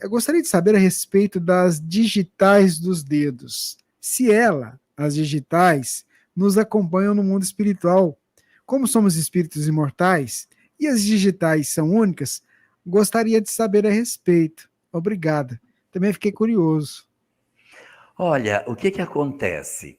Eu gostaria de saber a respeito das digitais dos dedos. Se as digitais, nos acompanham no mundo espiritual. Como somos espíritos imortais e as digitais são únicas, gostaria de saber a respeito. Obrigada. Também fiquei curioso. Olha, o que acontece?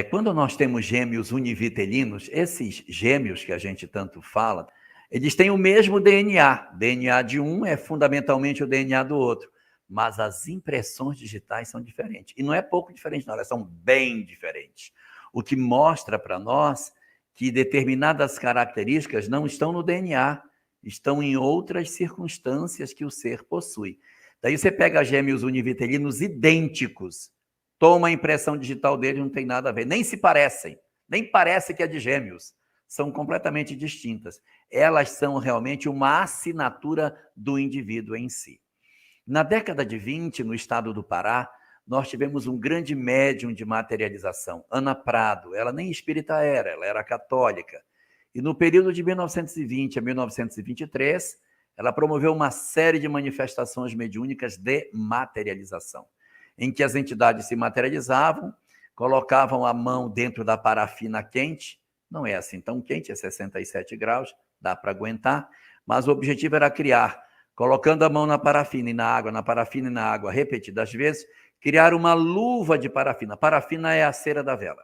Quando nós temos gêmeos univitelinos, esses gêmeos que a gente tanto fala, eles têm o mesmo DNA. DNA de um é fundamentalmente o DNA do outro, mas as impressões digitais são diferentes. E não é pouco diferente, não, elas são bem diferentes. O que mostra para nós que determinadas características não estão no DNA, estão em outras circunstâncias que o ser possui. Daí você pega gêmeos univitelinos idênticos, toma a impressão digital deles, não tem nada a ver, nem se parecem, nem parece que é de gêmeos, são completamente distintas. Elas são realmente uma assinatura do indivíduo em si. Na década de 20, no estado do Pará, nós tivemos um grande médium de materialização, Ana Prado. Ela nem espírita era, ela era católica. E no período de 1920 a 1923, ela promoveu uma série de manifestações mediúnicas de materialização, em que as entidades se materializavam, colocavam a mão dentro da parafina quente, não é assim tão quente, é 67 graus, dá para aguentar, mas o objetivo era criar, colocando a mão na parafina e na água repetidas vezes, criar uma luva de parafina. Parafina é a cera da vela.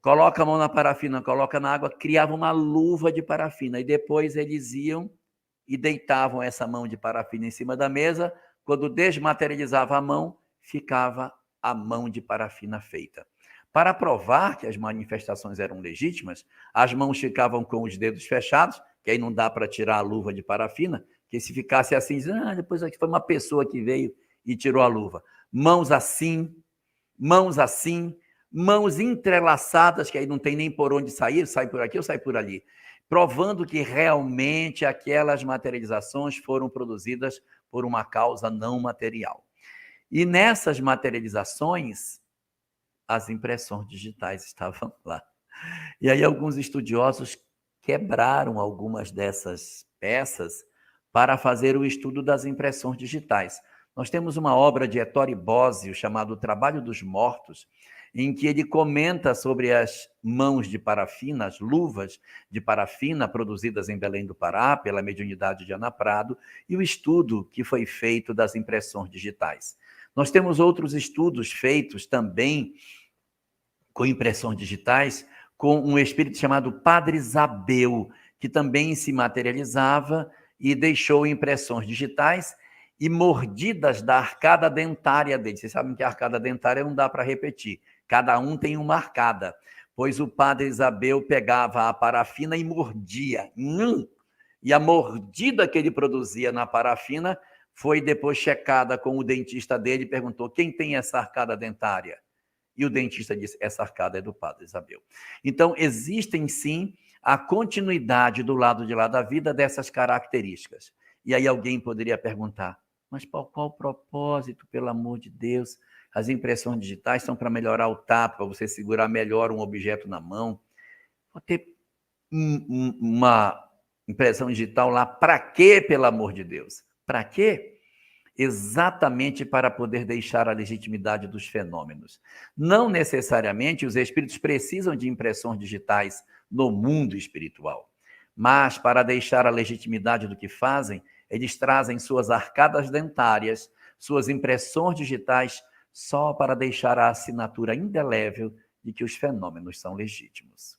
Coloca a mão na parafina, coloca na água, criava uma luva de parafina, e depois eles iam e deitavam essa mão de parafina em cima da mesa. Quando desmaterializava a mão, ficava a mão de parafina feita. Para provar que as manifestações eram legítimas, as mãos ficavam com os dedos fechados, que aí não dá para tirar a luva de parafina, que se ficasse assim, depois aqui foi uma pessoa que veio e tirou a luva. Mãos assim, mãos entrelaçadas, que aí não tem nem por onde sair, sai por aqui ou sai por ali, provando que realmente aquelas materializações foram produzidas por uma causa não material. E nessas materializações, as impressões digitais estavam lá. E aí alguns estudiosos quebraram algumas dessas peças para fazer o estudo das impressões digitais. Nós temos uma obra de Ettore Bosio chamada O Trabalho dos Mortos, em que ele comenta sobre as mãos de parafina, as luvas de parafina produzidas em Belém do Pará pela mediunidade de Ana Prado e o estudo que foi feito das impressões digitais. Nós temos outros estudos feitos também com impressões digitais com um espírito chamado Padre Zabeu, que também se materializava e deixou impressões digitais e mordidas da arcada dentária dele. Vocês sabem que a arcada dentária não dá para repetir. Cada um tem uma arcada, pois o Padre Isabel pegava a parafina e mordia. E a mordida que ele produzia na parafina foi depois checada com o dentista dele e perguntou: quem tem essa arcada dentária? E o dentista disse: essa arcada é do Padre Isabel. Então, existem sim a continuidade do lado de lá da vida dessas características. E aí alguém poderia perguntar: mas qual o propósito, pelo amor de Deus? As impressões digitais são para melhorar o tato, para você segurar melhor um objeto na mão. Vou ter uma impressão digital lá, para quê, pelo amor de Deus? Para quê? Exatamente para poder deixar a legitimidade dos fenômenos. Não necessariamente os espíritos precisam de impressões digitais no mundo espiritual, mas para deixar a legitimidade do que fazem, eles trazem suas arcadas dentárias, suas impressões digitais, só para deixar a assinatura indelével de que os fenômenos são legítimos.